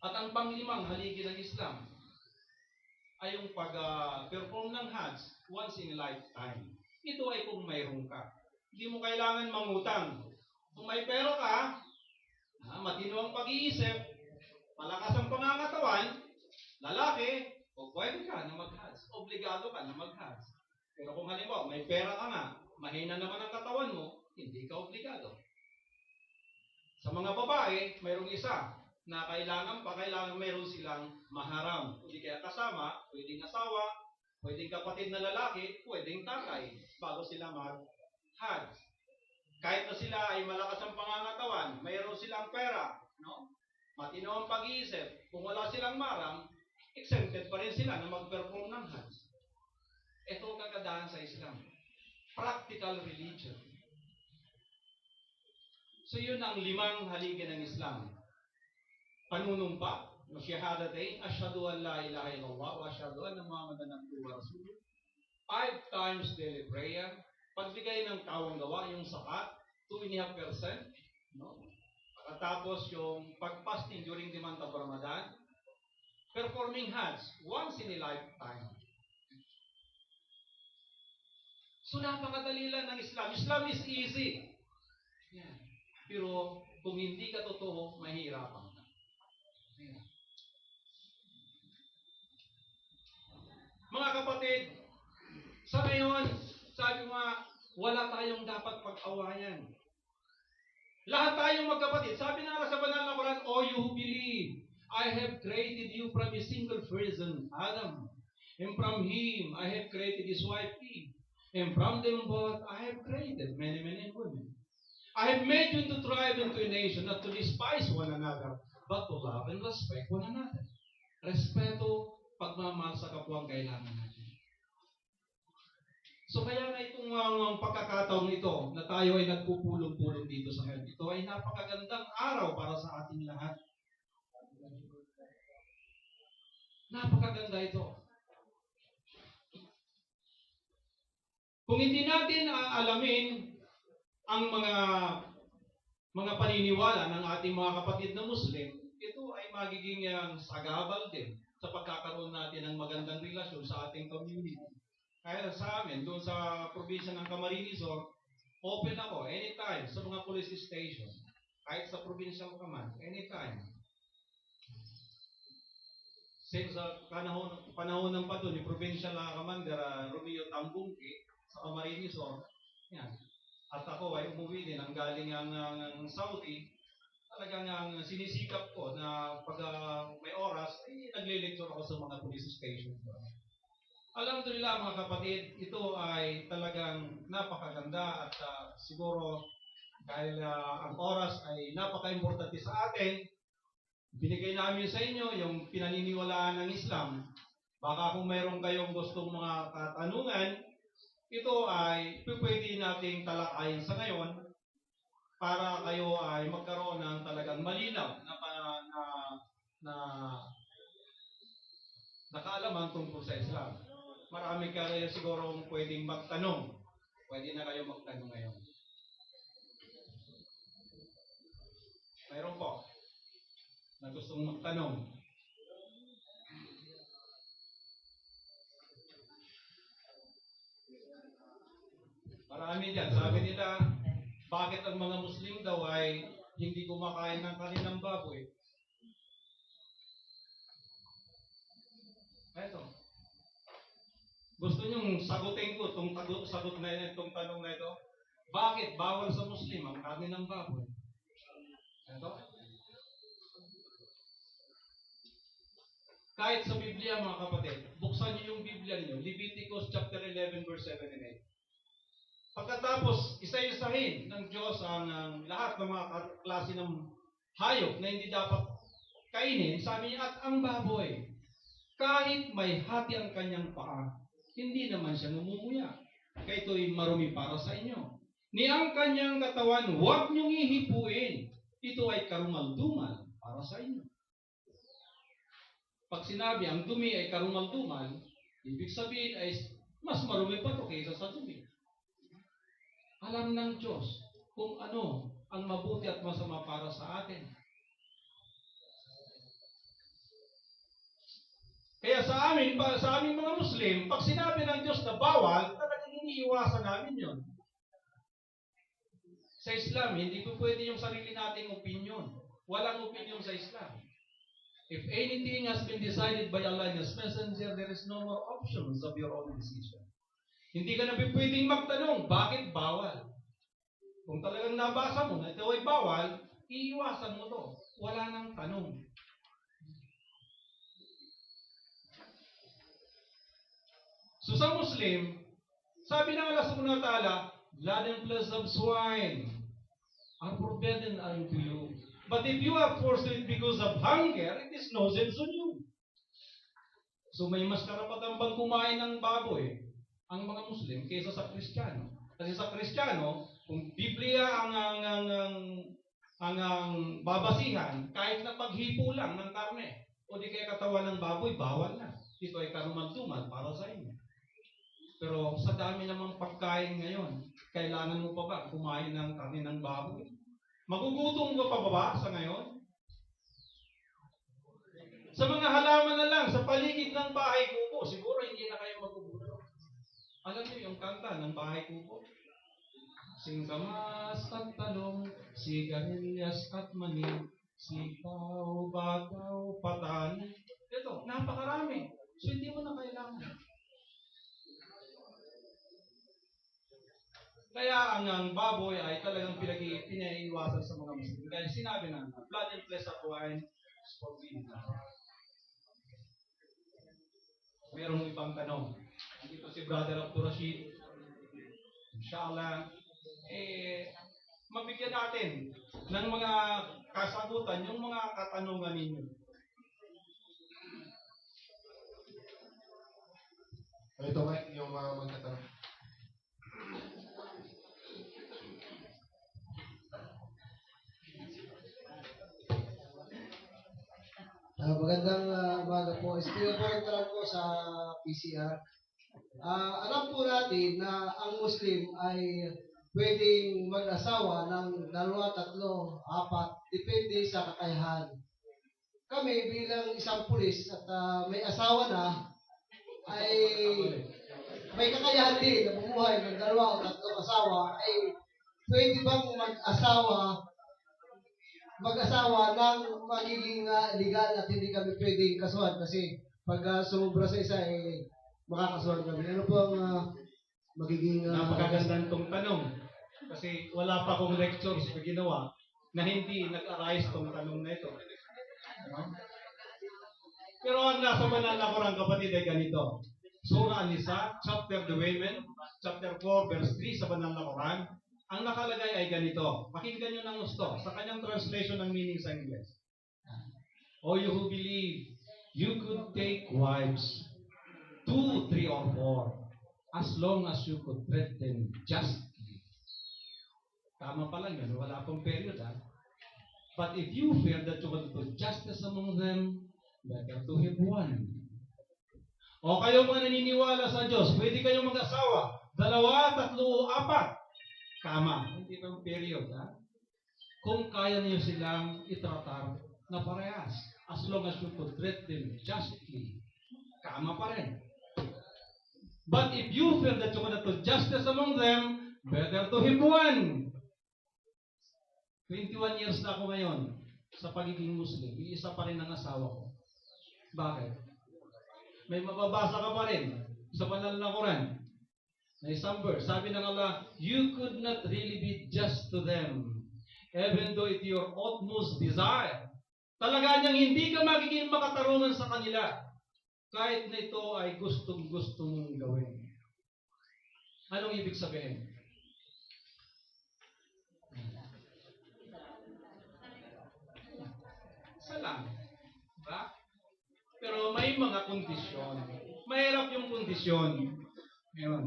At ang panglimang haligi ng Islam ay yung pag-perform ng Hajj once in a lifetime. Ito ay kung mayroon ka. Hindi mo kailangan mangutang. Kung may pera ka, matino ang pag-iisip, malakas ang pangangatawan, lalaki, o pwede ka na mag-Hajj. Obligado ka na mag-Hajj. Pero kung halimbawa, may pera ka nga, mahina naman ang katawan mo, hindi ka obligado. Sa mga babae, mayroong isa na kailangan mayroon silang maharam. Hindi kaya kasama, pwedeng asawa, pwedeng kapatid na lalaki, pwedeng tatay, bago sila mag-Hajj. Kahit na sila ay malakas ang pangangatawan, mayroon silang pera, no? Matino ang pag-iisip, kung wala silang maram, exempted pa rin sila na mag-perform ng Hajj. Ito ang kagandahan sa Islam. Practical religion. So yun ang 5 haligi ng Islam. Panunumpa, Shahadatain, Ashhadu an la ilaha illallah, wa ashhadu anna Muhammadan abduhu wa rasuluh. 5 times daily prayer. Pagbigay ng tawang gawa, yung sakat, 2.5%. No? Pagkatapos yung pag-fasting during the month of Ramadan. Performing Hajj, once in a lifetime. So napakadali lang ng Islam. Islam is easy. Yan. Pero kung hindi ka totoo, mahirapan ka. Mga kapatid, sa ngayon, sabi mo nga, wala tayong dapat pag-awayan. Lahat tayong magkapatid. Sabi na nga sa banal na Quran, "O you who believe, I have created you from a single person, Adam. And from him, I have created his wife, Eve. And from them both, I have created many men and women. I have made you into tribe and to a nation, not to despise one another, but to love and respect one another." Respeto, pagmamahal sa kapwa ang kailangan natin. So kaya nga itong pagkakataon ito na tayo ay nagpupulong-pulong dito sa ngayon. Ito ay napakagandang araw para sa ating lahat. Napakaganda ito. Kung hindi natin aalamin ang mga paniniwala ng ating mga kapatid na Muslim, ito ay magiging sagabal din sa pagkakaroon natin ng magandang relasyon sa ating community. Kaya sa amin, doon sa probinsya ng Camarines Sur, open ako anytime sa mga police station. Kahit sa probinsya ko man, anytime. Same sa panahon ng pato ni Provincial Commander Romeo Tambungki sa Camarines Sur. Yan. At ako ay umuwi din ang galing ng Saudi. Talagang sinisikap ko na pag may oras, ay nagle-lecture ako sa mga police station. Alhamdulillah mga kapatid, ito ay talagang napakaganda at siguro dahil ang oras ay napaka-importante sa atin, binigay namin sa inyo yung pinaniniwalaan ng Islam. Baka kung mayroon kayong gustong mga katanungan, ito ay pwede nating talakayin sa ngayon para kayo ay magkaroon ng talagang malinaw na kaalaman tungkol sa Islam. Marami kayo siguro pwedeng magtanong. Pwede na kayo magtanong ngayon. Mayroon po na gustong magtanong. Marami dyan. Sabi nila, bakit ang mga Muslim daw ay hindi kumakain ng kanilang baboy? Ito. Gusto nyong sagutin ko itong tanong na ito? Bakit bawal sa Muslim ang karne ng baboy? Ito. Kahit sa Biblia mga kapatid, buksan niyo yung Biblia niyo, Leviticus chapter 11 verse 7 and 8. Pagkatapos, isa-isahin ng Diyos ang lahat ng mga klase ng hayop na hindi dapat kainin, sabi niya, at ang baboy, kahit may hati ang kanyang paa, hindi naman siya namumuya. Kaya ito'y marumi para sa inyo. Ni ang kanyang katawan, huwag niyong ihipuin. Ito ay karumal-dumal para sa inyo. Pag sinabi ang dumi ay karumal-dumal, ibig sabihin ay mas marumi pa ito kaysa sa dumi. Alam ng Diyos kung ano ang mabuti at masama para sa atin. Kaya sa amin, sa aming mga Muslim, pag sinabi ng Diyos na bawal, talagang iniiwasan namin yon. Sa Islam, hindi po pwede yung sarili nating opinion. Walang opinion sa Islam. If anything has been decided by Allah and His Messenger, there is no more options of your own decision. Hindi ka na pwedeng magtanong, bakit bawal? Kung talagang nabasa mo na ito ay bawal, iiwasan mo to. Wala nang tanong. So sa Muslim, sabi ng Allah subhanahu wa ta'ala, blood and flesh of swine are forbidden unto you. But if you are forced to it because of hunger, it is no sense on you. So may mas karapatan bang kumain ng baboy ang mga Muslim kaysa sa Kristiyano? Kasi sa Kristiyano, kung Biblia ang babasihan, kahit na paghipo lang ng karne o di kaya katawan ng baboy, bawal na. Ito ay karumal-dumal para sa inyo. Pero sa dami namang pagkain ngayon, kailangan mo pa ba kumain ng karne ng baboy? Magugutom ka pa ba sa ngayon? Sa mga halaman na lang, sa paligid ng bahay kubo, siguro hindi na kayo magugutom. Alam niyo yung kanta ng bahay kubo? Singkamas at talong, sigarilyas at mani, sitaw, bataw, patani. Ito, napakarami. So hindi mo na kailangan. Kaya ang baboy ay talagang pinaiiwasan sa mga Muslim. Kaya sinabi na, blood and flesh of wine is forbidden. Merong ibang tanong. Dito si Brother Abdul Rashid. Inshallah, mabigyan natin ng mga kasagutan yung mga katanungan ninyo. Ito nga yung magtatanong. Magandang umaga po. Still po po sa PCR. Alam po natin na ang Muslim ay pwedeng mag-asawa ng 2, 3, 4, depende sa kakayahan. Kami bilang isang pulis at may asawa na, ay may kakayahan din na bumuhay ng 2 o 3 asawa, ay pwede bang mag-asawa ng magiging legal at hindi kami pwedeng kasuhan kasi pag sumubra sa isa makakasuhan kami. Ano po ang magiging... Napakagandang tong tanong kasi wala pa akong lectures na ginawa na hindi nag-arise tong tanong na ito. Pero ang nasa banal na Quran, kapatid, ay ganito. Surah An-Nisa, chapter 2, chapter 4, verse 3 sa banal na Quran. Ang nakalagay ay ganito. Pakinggan nyo ng gusto sa kanyang translation ng meaning sa English. O you who believe, you could take wives, 2, 3, or 4, as long as you could treat them justly. Tama pa lang yun. Wala pong period, ha? But if you fear that you will put justice among them, better to have one. O kayo mga naniniwala sa Diyos, pwede kayong mag-asawa, 2, 3, o 4. Kama. Hindi pa period, ha? Kung kaya niyo silang itratar na parehas, as long as you could treat them justly, kama pa rin. But if you feel that you cannot put justice among them, better to have one. 21 years na ako ngayon sa pagiging Muslim. Iisa pa rin ang asawa ko. Bakit? May mababasa ka pa rin sa banal na Quran. Na isang verse, sabi ng Allah, you could not really be just to them, even though it's your utmost desire. Talaga niyang hindi ka magiging makatarungan sa kanila, kahit na ito ay gustong-gusto mong gawin. Anong ibig sabihin? Isa lang. Diba? Pero may mga kondisyon. Mahirap yung kondisyon. Ngayon.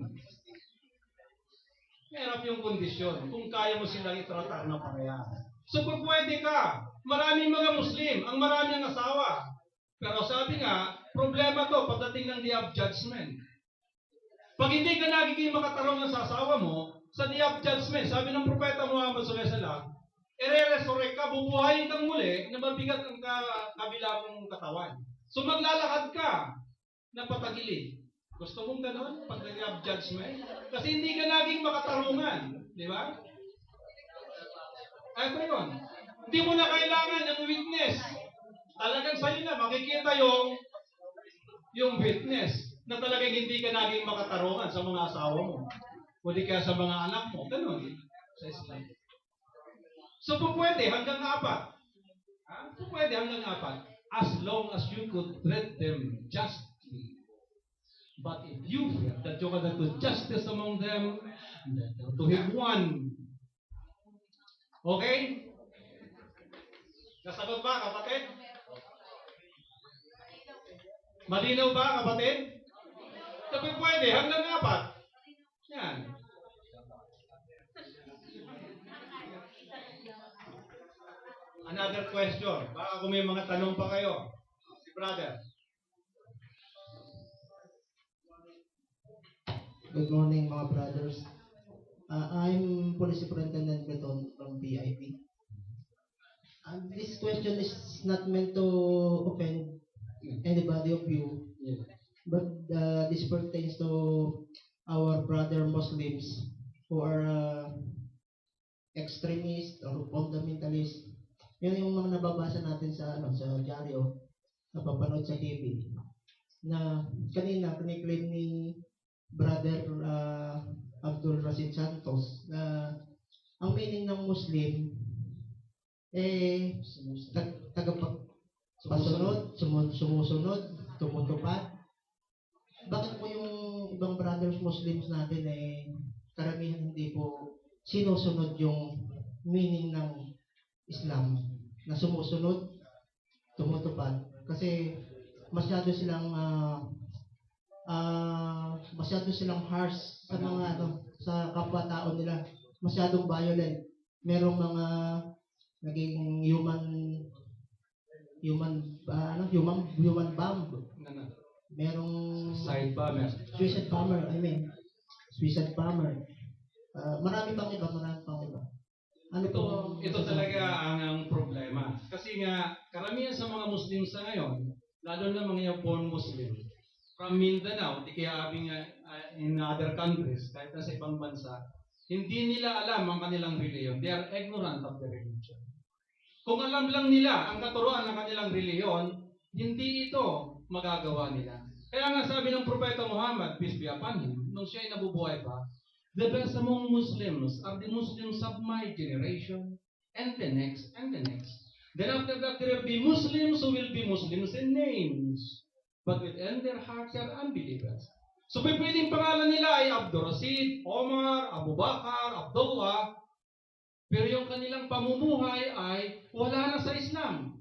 Mahirap yung kondisyon kung kaya mo silang itratar na parehas. So kung pwede ka, maraming mga Muslim, ang maraming asawa. Pero sabi nga, problema to pagdating ng day of judgment. Pag hindi ka nagiging makatarungan sa asawa mo, sa day of judgment, sabi ng Propeta Muhammad sallallahu alaihi wasallam, ire-resurrect ka, bubuhayin kang muli na mabigat ang kabila mong katawan. So maglalakad ka. na patagilid. Gusto mong ganon pag nag-have judgment? Kasi hindi ka naging makatarungan. Di ba? Ay, ito yun. Hindi mo na kailangan ng witness. Talagang sa'yo na, makikita yung witness na talagang hindi ka naging makatarungan sa mga asawa mo. O di kaya sa mga anak mo. Ganon. Sa Islam. So, pwede hanggang 4. Pwede hanggang 4. As long as you could treat them justly. But if you feel that you cannot do justice among them, then to have one. Okay? Nasagot ba, kapatid? Malinaw ba, kapatid? Sabi pwede, hanggang 4. Yan. Another question. Baka kung may mga tanong pa kayo. Si brother. Good morning, mga brothers. I'm Police Superintendent Beton from PIP. This question is not meant to offend anybody of you, but this pertains to our brother Muslims who are extremists or fundamentalists. Yun yung mga nababasa natin sa dyaryo, napapanood sa TV, na kanina kiniklaim ni Brother Abdul Rashid Santos na ang meaning ng Muslim tagapagpasunod, sumusunod, tumutupad. Bakit po yung ibang brothers Muslims natin karamihan hindi po sinusunod yung meaning ng Islam na sumusunod, tumutupad? Kasi masyado silang harsh sa mga sa kapwa-tao nila. Masyadong violent. Merong mga naging human bomb. Merong Side bomber. suicide bomber. Marami pang iba. Ano po? Ito talaga ang problema. Kasi nga, karamihan sa mga Muslims sa ngayon, lalo na mga born Muslim, from Mindanao, di kaya abing in other countries, kahit na sa ibang bansa, hindi nila alam ang kanilang reliyon. They are ignorant of the religion. Kung alam lang nila ang katuruan ng kanilang reliyon, hindi ito magagawa nila. Kaya nga sabi ng Propeta Muhammad, peace be upon him, nung siya ay nabubuhay pa, the best among Muslims are the Muslims of my generation, and the next, and the next. Then after that, there will be Muslims who will be Muslims in names, but within their hearts they are unbelievers. So pwedeng pangalan nila ay Abdul Rashid, Omar, Abu Bakar, Abdullah, pero yung kanilang pamumuhay ay wala na sa Islam.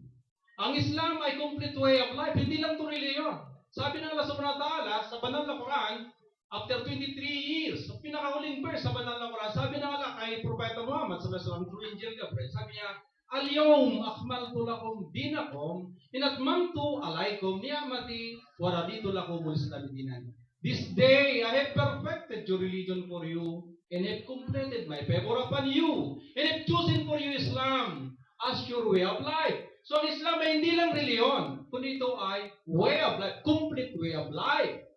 Ang Islam ay complete way of life, hindi lang ito reliyon. Sabi ng Allah subhanahu wa ta'ala sa banal na Quran, after 23 years, sa pinakahuling verse sa banal na Quran, sabi ng Allah kay Propeta Muhammad sallallahu alaihi wasallam through Angel Gabriel, sabi niya, Al-yawm akmaltu lakum dinakum inatmamtu alaykum ni'mati wa raditu lakumul Islam dinan. This day I have perfected your religion for you and have completed my favor upon you and have chosen for you Islam as your way of life. So ang Islam ay hindi lang reliyon, kundi ito ay way of life, complete way of life.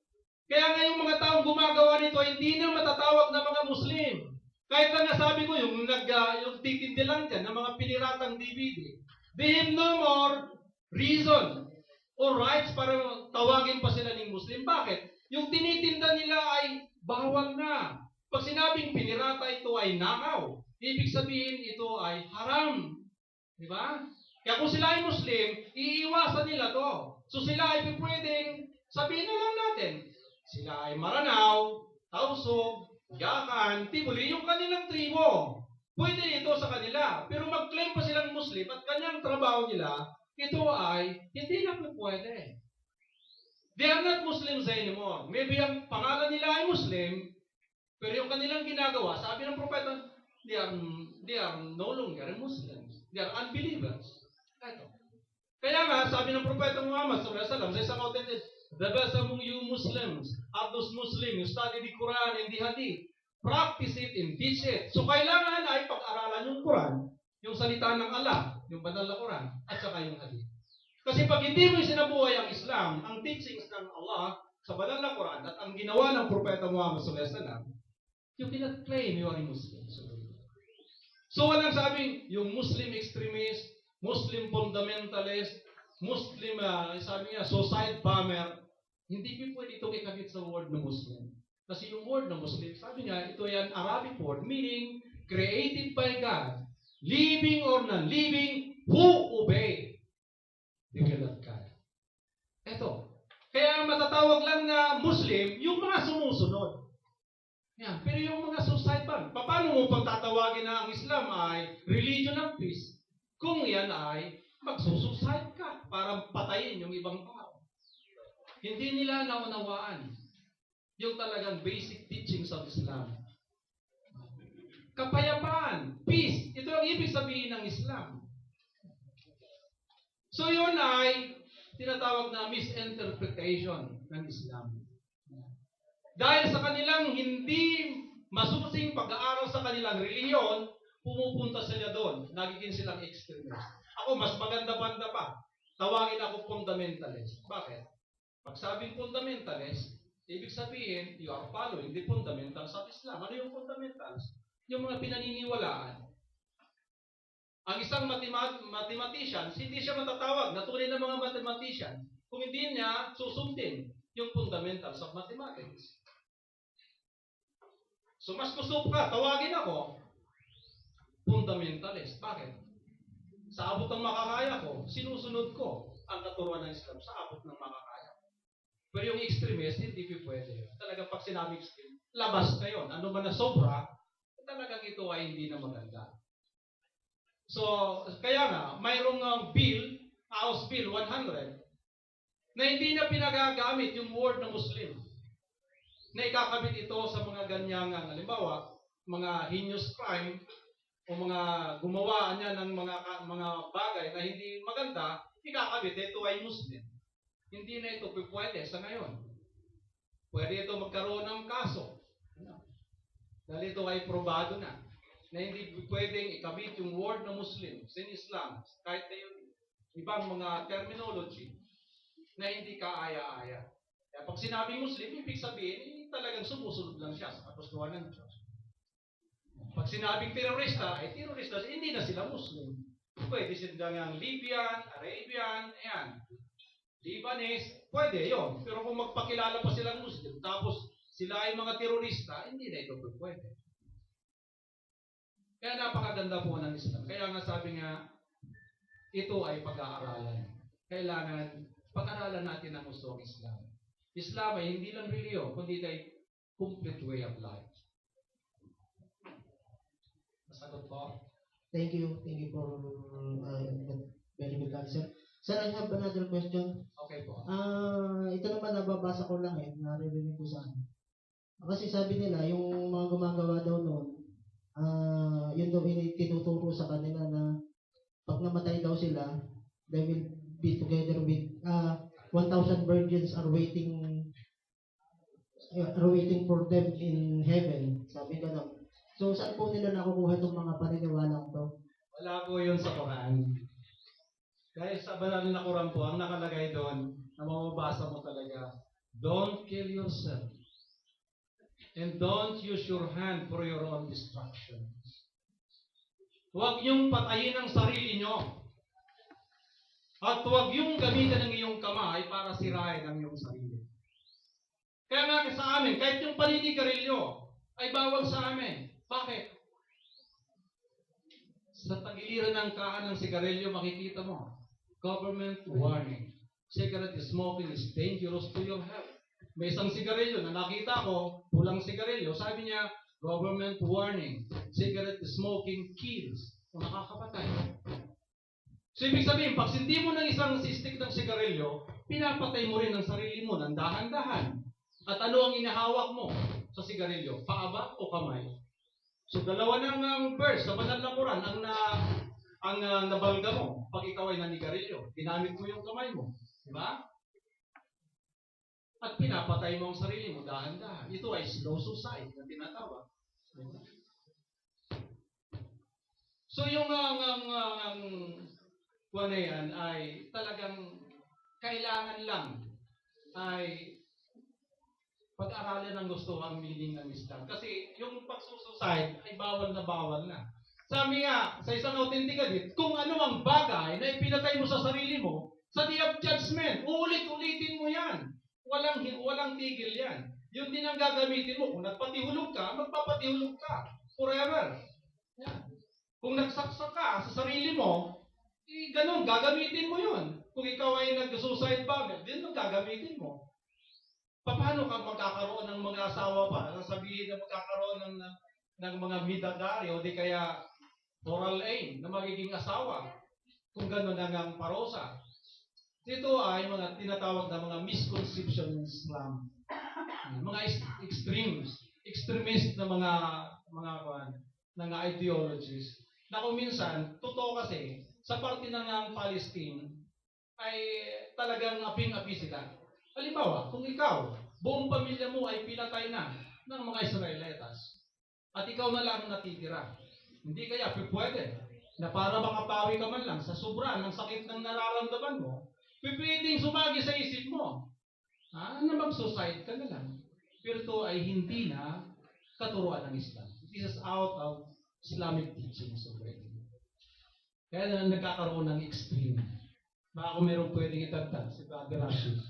Kaya nga yung mga taong gumagawa nito hindi na matatawag na mga Muslim. Kahit na nasabi ko yung titindi lang dyan ng mga piniratang DVD, they have no more reason or rights para tawagin pa sila ng Muslim. Bakit? Yung tinitinda nila ay bawal na. Pag sinabing pinirata ito ay nakaw, ibig sabihin ito ay haram. Di ba? Kaya kung sila ay Muslim, iiwasan nila to. So sila ay pwedeng sabihin na lang natin, sila ay Maranao, Tausog, Yakan, Tibuli, yung kanilang tribo. Pwede ito sa kanila. Pero mag-claim pa silang Muslim at kanyang trabaho nila, ito ay hindi na po pwede. They are not Muslims anymore. Maybe ang pangalan nila ay Muslim, pero yung kanilang ginagawa, sabi ng propeta, they are no longer Muslims. They are unbelievers. Ito. Kaya nga, sabi ng propeta Muhammad sallallahu alaihi wasallam sa isang authentic, the best among you Muslims are those Muslims who study the Quran and the Hadith. Practice it and teach it. So kailangan ay pag-aralan yung Quran, yung salita ng Allah, yung banal na Quran, at saka yung Hadith. Kasi pag hindi mo sinabuhay ang Islam, ang teachings ng Allah sa banal na Quran at ang ginawa ng Propeta Muhammad sallallahu alaihi wasallam, you cannot claim you are a Muslim. So walang sabing yung Muslim extremist, Muslim fundamentalist, Muslim, sabi niya, suicide bomber, hindi po pwede itong ikabit sa word na Muslim. Kasi yung word na Muslim, sabi niya, ito ay an Arabic word, meaning created by God, living or non-living, who obey the will of God. Ito. Kaya matatawag lang na Muslim, yung mga sumusunod. Yan. Pero yung mga suicide bomber, paano mo pagtatawagin na ang Islam ay religion of peace kung yan ay magsusuicide ka para patayin yung ibang tao? Hindi nila naunawaan yung talagang basic teachings of Islam. Kapayapaan, peace, ito ang ibig sabihin ng Islam. So yun ay tinatawag na misinterpretation ng Islam. Dahil sa kanilang hindi masusing pag-aaral sa kanilang reliyon, pumupunta sila doon. Nagiging silang extremist. Ako, mas maganda pa. Tawagin ako fundamentalist. Bakit? Pag sabing fundamentalist, ibig sabihin, you are following the fundamentals of Islam. Ano yung fundamentals? Yung mga pinaniniwalaan. Ang isang mathematician, hindi siya matatawag na tunay na mga mathematician kung hindi niya susundin yung fundamentals of mathematics. So mas gusto ka, tawagin ako, fundamentalist. Bakit? Sa abot ng makakaya ko, sinusunod ko ang katuruan ng Islam sa abot ng makakaya. Pero yung extremist, hindi pwede. Talagang pag sinabi extreme, labas na yun. Ano man na sobra, talagang ito ay hindi na maganda. So, kaya nga, mayroong bill, House Bill 100, na hindi na pinagagamit yung word na Muslim. Na ikakabit ito sa mga ganyang, halimbawa, mga heinous crime, o mga gumawa niya ng mga bagay na hindi maganda, ikakabit, ito ay Muslim. Hindi na ito pwede sa ngayon. Pwede ito magkaroon ng kaso. Dahil ito ay probado na hindi pwedeng ikabit yung word na Muslim sa Islam, kahit na yung ibang mga terminology na hindi kaaya-aya. Kaya pag sinabing Muslim, ibig sabihin, talagang sumusunod lang siya sa katustuhan ng Diyos. Pag sinabing terorista, ay terorista, hindi na sila Muslim. Pwede silang Libyan, Arabian, ayan. Lebanese, pwede yon. Pero kung magpakilala pa silang Muslim, tapos sila ay mga terorista, hindi na ito pwede. Kaya napakaganda po ng Islam. Kaya nga sabi nga, ito ay pag-aaralan. Kailangan pag-aralan natin ang gusto ng Islam. Islam ay hindi lang reliyon, kundi ay complete way of life. Masagot po? Thank you for that very good answer. Sir, I have another question. Okay po. Ito naman nababasa ko lang naririnig ko saan. Kasi sabi nila, yung mga gumagawa daw noon, yun daw tinuturo sa kanila na pag namatay daw sila, they will be together with 1,000 virgins are waiting for them in heaven. Sabi ka lang. So, saan po nila nakukuha itong mga paniniwalang to? Wala po yun sa Quran. Dahil sa banal na Quran po, ang nakalagay doon, na mababasa mo talaga, don't kill yourself. And don't use your hand for your own destruction. Huwag niyong patayin ang sarili niyo. At huwag niyong gamitin ang iyong kamay para sirain ang iyong sarili. Kaya nga sa amin, kahit yung paninigarilyo ay bawal sa amin. Bakit? Sa tagiliran ng kaan ng sigarilyo, makikita mo, government warning. Cigarette smoking is dangerous to your health. May isang sigarilyo na nakita ko, pulang sigarilyo, sabi niya, government warning, cigarette smoking kills. O nakakapatay. So ibig sabihin, pag sindi mo ng isang stick ng sigarilyo, pinapatay mo rin ang sarili mo ng dahan-dahan. At ano ang inahawak mo sa sigarilyo? Paa ba o kamay? So dalawa ng verse sa banal na Quran ang nabalga mo pag ikaw ay nanigarilyo. Ginamit mo yung kamay mo. Diba? At pinapatay mo ang sarili mo dahan-dahan. Ito ay slow suicide na tinatawag. So yung kuwan na yan ay talagang kailangan lang ay pag-aralan ng gusto ang meaning ng Islam. Kasi yung pagsusuicide ay bawal na bawal na. Sabi nga, sa isang authentic hadith, kung ano ang bagay na ipinatay mo sa sarili mo, sa day of judgment, uulit-ulitin mo yan. Walang tigil yan. Yun din ang gagamitin mo. Kung nagpatihulog ka, magpapatihulog ka. Forever. Yan. Kung nagsaksak ka sa sarili mo, ganun, gagamitin mo yun. Kung ikaw ay nag-suicide bomber, din ang gagamitin mo. Paano ka magkakaroon ng mga asawa pa? Sabihin na magkakaroon ng mga midadari o di kaya oral aim na magiging asawa kung gano'n ang parosa. Ito ay mga tinatawag na mga misconception ng Islam. Mga extremist na mga ideologies na kung minsan, totoo kasi, sa parte ng Palestine ay talagang aping-api sila. Halimbawa, kung ikaw, buong pamilya mo ay pinatay na ng mga Israelitas at ikaw na lang natitira, hindi kaya pwede na para makapawi ka man lang sa sobra ng sakit ng nararamdaman mo, pwedeng sumagi sa isip mo na mag-suicide ka na lang. Pero ito ay hindi na katuruan ng Islam. This is out of Islamic teachings already. Kaya nagkakaroon ng extreme. Baka kung meron pwedeng itagtag si Brother Rashid.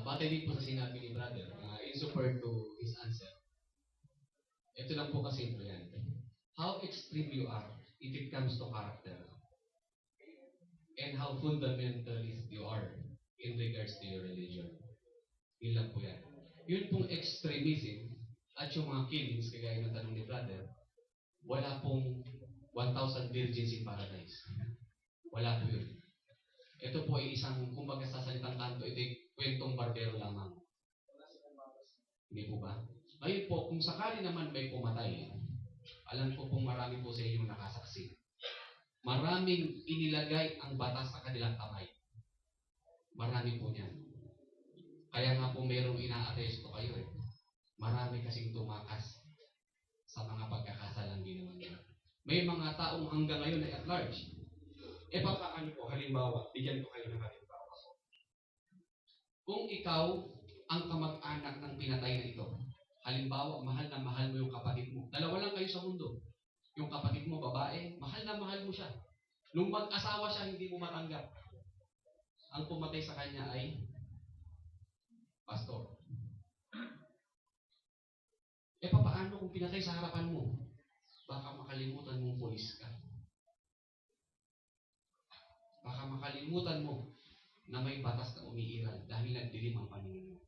Batay din po sa sinabi ni Brother, in support to his answer, ito lang po kasi ito yan. How extreme you are if it comes to character, and how fundamentalist you are in regards to your religion. Yun lang po yan. Yun pong extremism at yung mga killings, kagaya ng tanong ni Brother, wala pong 1,000 virgins in paradise. Wala po yun. Ito po ay isang, kumbaga sa salitang kanto, ito ay kwentong barbero lamang. Hindi po ba? Ngayon po, kung sakali naman may pumatay, alam ko pong marami po sa inyong nakasaksi. Maraming inilagay ang batas sa kanilang kamay. Marami po niyan. Kaya nga po mayroong ina-arresto kayo eh. Marami kasing tumakas sa mga pagkakasalang ginawa nila. May mga taong hanggang ngayon ay at large. E paano po, halimbawa, bigyan ko kayo ng halimbawa. Kung ikaw ang kamag-anak ng pinatay na ito, halimbawa, mahal na mahal mo yung kapatid mo. Dalawa lang kayo sa mundo. Yung kapatid mo, babae, mahal na mahal mo siya. Nung mag-asawa siya, hindi mo matanggap. Ang pumatay sa kanya ay pastor. E paano kung pinatay sa harapan mo? Baka makalimutan mong pulis ka. Baka makalimutan mo na may batas na umiiral dahil nagdilim ang paningin mo.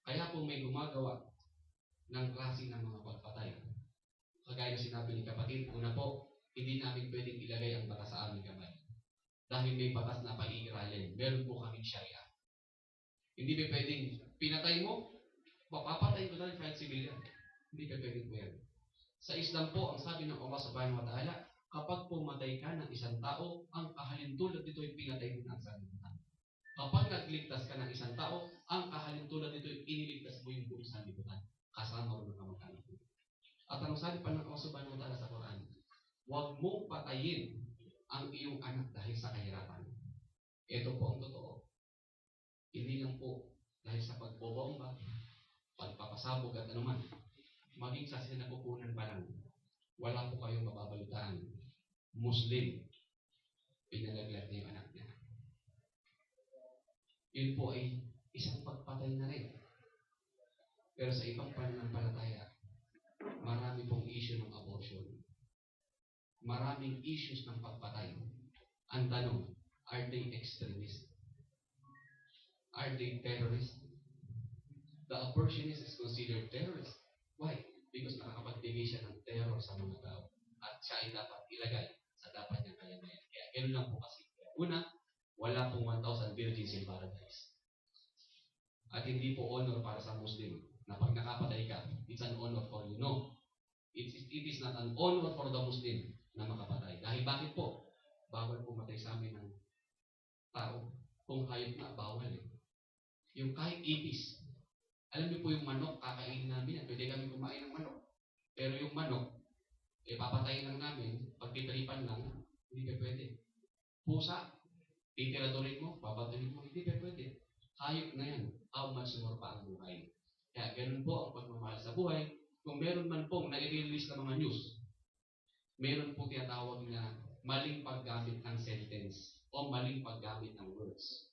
Kaya po may gumagawa ng klase ng mga pagpatay. Kagaya na sinabi ni kapatid, una po, hindi namin pwedeng ilagay ang batas sa aming kamay. Dahil may batas na pag-iiralin. Meron po kaming syariah. Hindi ba pwedeng pinatay mo, mapapatay ko na rin kahit civilian. Hindi ba pwedeng po yan. Sa Islam po, ang sabi ng Allah subhanahu wa ta'ala, kapag pumatay ka ng isang tao, ang kahalintulad nito ay pinatay mo ng sanlibutan. Kapag nagligtas ka ng isang tao, ang kahalintulad nito ay iniligtas mo yung buong sanlibutan. Kasama mo ng kamag-anak mo. At ang sabi pa ng Allah subhanahu wa ta'ala sa Quran, huwag mong patayin ang iyong anak dahil sa kahirapan. Ito po ang totoo. Hindi lang po dahil sa pagbobomba, pagpapasabog at anuman, maging sa sinapupunan pa lang, wala po kayong mababalitaan. Muslim, pinalaglag niya yung anak niya. Yun po ay isang pagpatay na rin. Pero sa ibang pananampalataya, marami pong issue ng abortion. Maraming issues ng pagpatay. Ang tanong, are they extremists? Are they terrorists? The abortionist is considered terrorist. Why? Because nakakapagbigay siya ng terror sa mga tao. At siya ay dapat ilagay sa dapat niyang kalagayan. Kaya ganoon lang po kasi. Una, wala pong 1,000 virgins in paradise. At hindi po honor para sa Muslim na pag nakapatay ka, it's an honor for you. No. It is not an honor for the Muslim na makapatay. Dahil bakit po? Bawal pumatay sa amin ng tao. Kung hayop na, bawal eh. Yung kahit ipis. Alam niyo po yung manok, kakainin namin yan. Pwede kami kumain ng manok. Pero yung manok, papatayin lang namin, pagtitripan lang, hindi pa pwede. Pusa, titiradurin mo, papatuloy mo, hindi pa pwede. Hayop na yan, how much more pa ang buhay. Kaya ganun po ang pagmamahal sa buhay. Kung meron man pong nai-release na mga news, meron po tinatawag na maling paggamit ng sentence o maling paggamit ng words.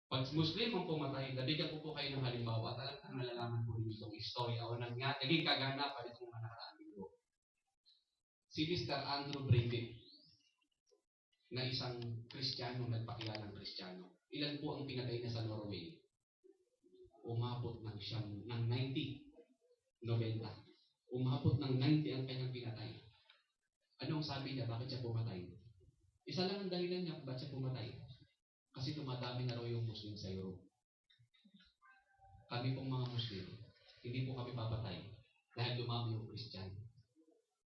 Pag Muslim ang pumatay, nabigyan ko po kayo ng halimbawa at talagang nalalaman po rin itong istorya o naging kaganapan itong mga nakaraang linggo. Si Mr. Andrew Breivik, na isang Kristiyano, nagpakilalang Kristiyano. Ilan po ang pinatay niya sa Norway? Umabot ng 90. Umabot ng 90 ang kanyang pinatay. Anong sabi niya? Bakit siya pumatay? Isa lang ang dahilan niya kung bakit siya pumatay. Kasi dumadami na raw yung Muslim sa Europe. Kami pong mga Muslim, hindi po kami papatay dahil dumami yung Christian.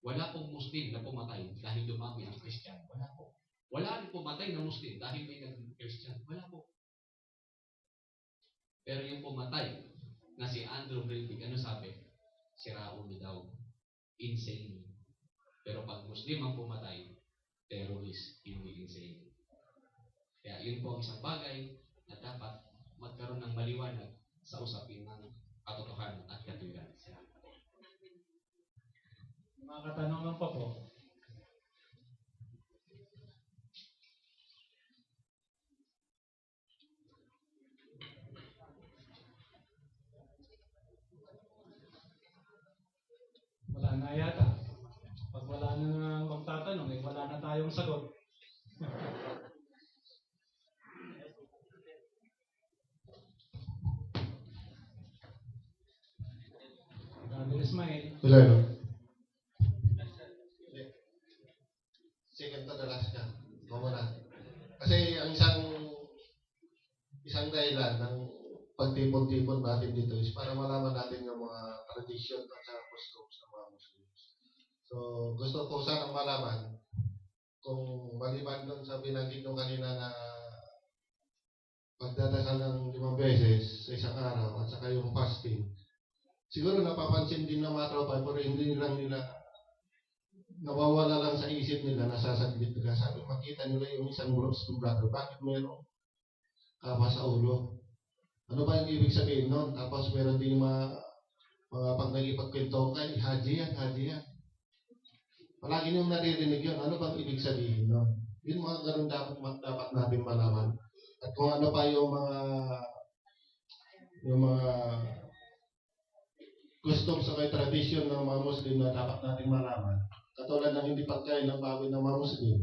Wala pong Muslim na pumatay dahil dumami ang Christian. Wala po. Wala rin pumatay na Muslim dahil may nag-Christian. Wala po. Pero yung pumatay na si Andrew Breivik, ano sabi? Siraulo daw. Insane. Pero pag Muslim ang pumatay, terrorist, hindi insane. Kaya yun po ang isang bagay na dapat magkaroon ng maliwanag sa usapin ng katotohanan at katuwiran. Mga katanungan pa po. Wala na yata. Pag wala na magtatanong, wala na tayong sagot. Brother Ismail. Wala, no? Second to the last ka. Mamuna. Kasi ang isang dahilan ng pagtipon-tipon natin dito is para malaman natin yung mga tradisyon at saka customs ng mga Muslims. So, gusto ko sanang malaman kung maliban doon sa binanggit nung kanina na pagdadasal ng 5 beses sa isang araw at saka yung fasting. Siguro napapansin din ng mga tropa pero hindi lang nila nawawala lang sa isip nila, nasasaglit nila. Sabi, makita nila yung isang Muslim brother, bakit mayroong kapa sa ulo? Ano ba yung ibig sabihin nun? Tapos meron din yung mga pag nagipagkwento kay haji yan. Palagi niyong naririnig yun. Ano bang ibig sabihin nun? Yun mga ganun dapat natin malaman. At kung ano pa yung mga customs o tradisyon ng mga Muslim na dapat natin malaman. Katulad ng hindi pagkain ng baboy ng mga Muslim.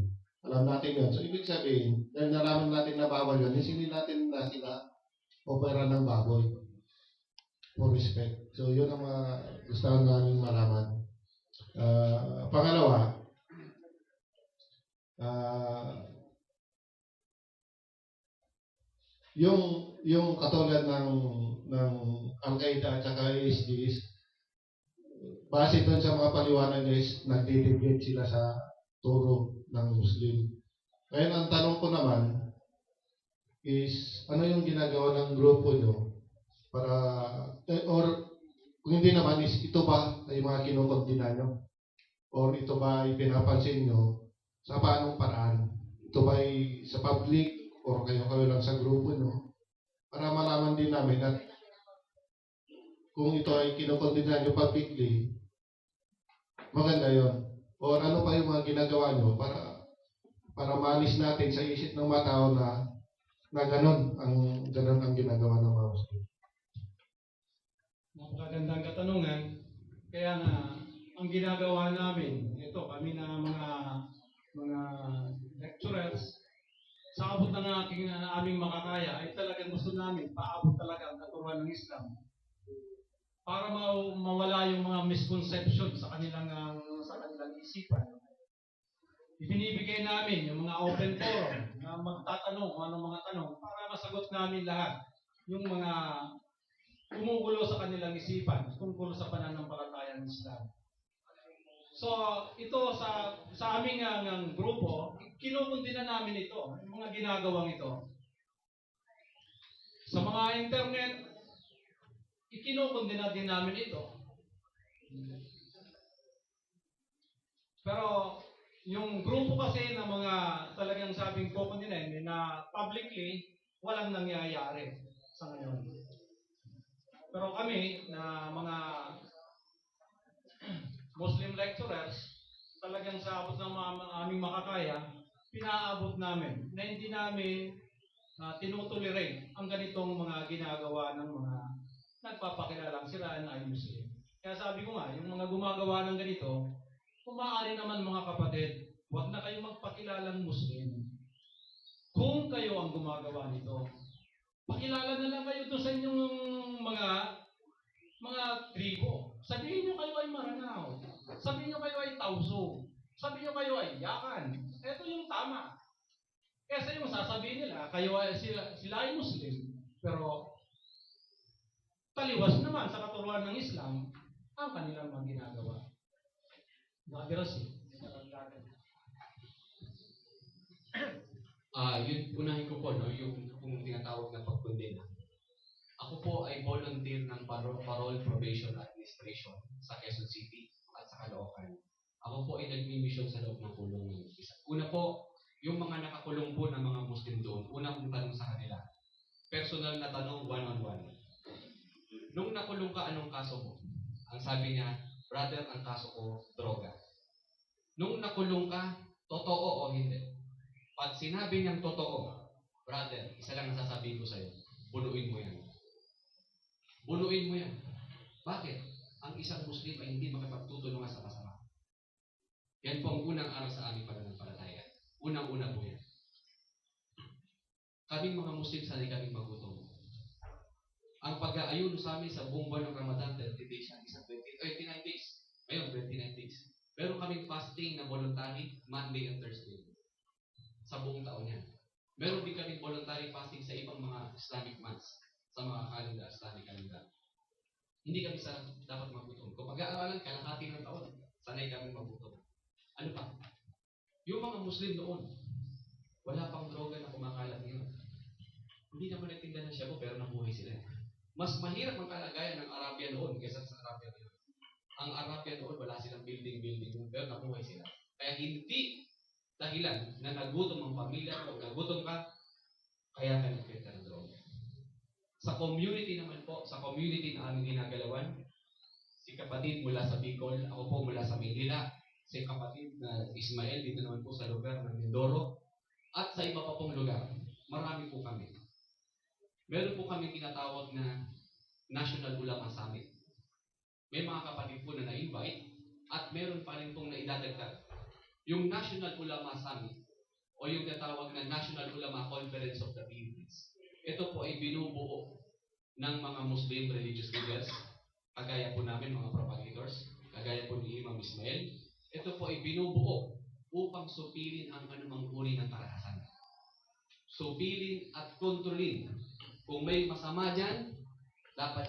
Alam natin yun. So, ibig sabihin, dahil nalaman natin na bawal yun, hindi natin na sila opera ng baboy. For respect. So, yun ang mga gusto namin malaman. Pangalawa, yung katulad ng Al-Qaeda at saka ISIS, base doon sa mga paliwanag is nagtitibigate sila sa turo ng Muslim. Ngayon, ang tanong ko naman is, ano yung ginagawa ng grupo nyo para, or kung hindi naman is, ito ba ay mga kinukondina nyo? Or ito ba ay pinapansin nyo sa paanong paraan? Ito ba ay sa public or kayo lang sa grupo nyo? Para malaman din namin at kung ito ay kinukondina nyo publicly, maganda yon. O ano pa yung mga ginagawa nyo para maalis natin sa isip ng mga tao na ganun ang ginagawa ng mga Muslim. Napakagandang katanungan. Kaya nga, ang ginagawa namin, ito, kami na mga lecturers, sa abot ng aming makakaya, ay talagang gusto namin, paabot talaga ang katuruan ng Islam. Para mawala yung mga misconception sa kanilang isipan. Ibinibigay namin yung mga open forum na magtatanong kung anong mga tanong para masagot namin lahat yung mga kumukulo sa kanilang isipan tungkol sa pananampalataya ng Islam. So, ito sa aming grupo, kinukundina namin ito, yung mga ginagawang ito. Sa mga internet, ikinukundina din namin ito. Pero yung grupo kasi ng mga talagang sabing Coco nila na publicly walang nangyayari sa ngayon. Pero kami na mga Muslim lecturers, talagang sa abot ng aming makakaya, pinaabot namin na hindi namin tinutolerate ang ganitong mga ginagawa ng mga nagpapakilalang sila na ay Muslim. Kaya sabi ko nga, yung mga gumagawa ng ganito, kung maaari naman mga kapatid, huwag na kayong magpakilalang Muslim. Kung kayo ang gumagawa nito, pakilala na lang kayo doon sa inyong mga tribo. Sabihin nyo kayo ay Maranao. Sabihin nyo kayo ay Tauso. Sabihin nyo kayo ay Yakan. Ito yung tama. Kesa yung sasabihin nila, sila ay Muslim, pero taliwas naman sa katuruan ng Islam ang kanilang mga ginagawa. Nakabirasi. Yun, unahin ko po, no, yung tinatawag na pagkondena. Ako po ay volunteer ng Parole Probation Administration sa Quezon City at sa Caloocan. Ako po ay nagmi-mission sa loob ng kulong ng isa. Una po, yung mga nakakulong po ng mga Muslim doon, una kong tanong sa kanila. Personal na tanong, one-on-one. Nung nakulong ka, anong kaso mo? Ang sabi niya, brother, ang kaso ko, droga. Nung nakulong ka, totoo o hindi? Pag sinabi niyang totoo, brother, isa lang ang sasabihin ko sa'yo, bunuin mo yan. Bunuin mo yan. Bakit? Ang isang Muslim ay hindi makipagtutulungan sa masama. Yan po ang unang aral sa aming pananampalataya. Unang-una po yan. Kaming mga Muslim, sanay kaming magutom. Ang pag-aayuno sa amin sa buong buwan ng Ramadan, 30 days yan, isang 29 days. Ngayon, 29 days. Meron kaming fasting na voluntary, Monday and Thursday. Sa buong taon yan. Meron din kaming voluntary fasting sa ibang mga Islamic months, sa mga kalendar, Islamic calendar. Hindi kami dapat magutom. Kung pag-aaralan, kalahati ng taon, sanay kami magutom. Ano pa? Yung mga Muslim noon, wala pang droga na kumakalat ngayon. Hindi naman nagtinda ng shabu, pero nabuhay sila. Mas mahirap ang kalagayan ng Arabia noon kaysa sa Arabia ngayon. Ang Arabia noon, wala silang building, pero nabuhay sila. Kaya hindi dahilan na nagutom ang pamilya o nagutom ka, kaya ka nagpita ng droga. Sa community naman po, sa community na aming ginagalawan, si kapatid mula sa Bicol, ako po mula sa Manila, si kapatid na Ismael, dito naman po sa lugar ng Mindoro, at sa iba pa pong lugar, marami po kami. Meron po kami tinatawag na National Ulama Summit. May mga kapatid po na na-invite, at meron pa rin pong naidadagdag. Yung National Ulama Summit, o yung tinatawag na National Ulama Conference of the Philippines, ito po ay binubuo ng mga Muslim religious leaders, kagaya po namin mga propagators, kagaya po ni Imam Ismail. Ito po ay binubuo upang supilin ang anumang uri ng karahasan. Supilin at kontrolin. Kung may masama dyan, dapat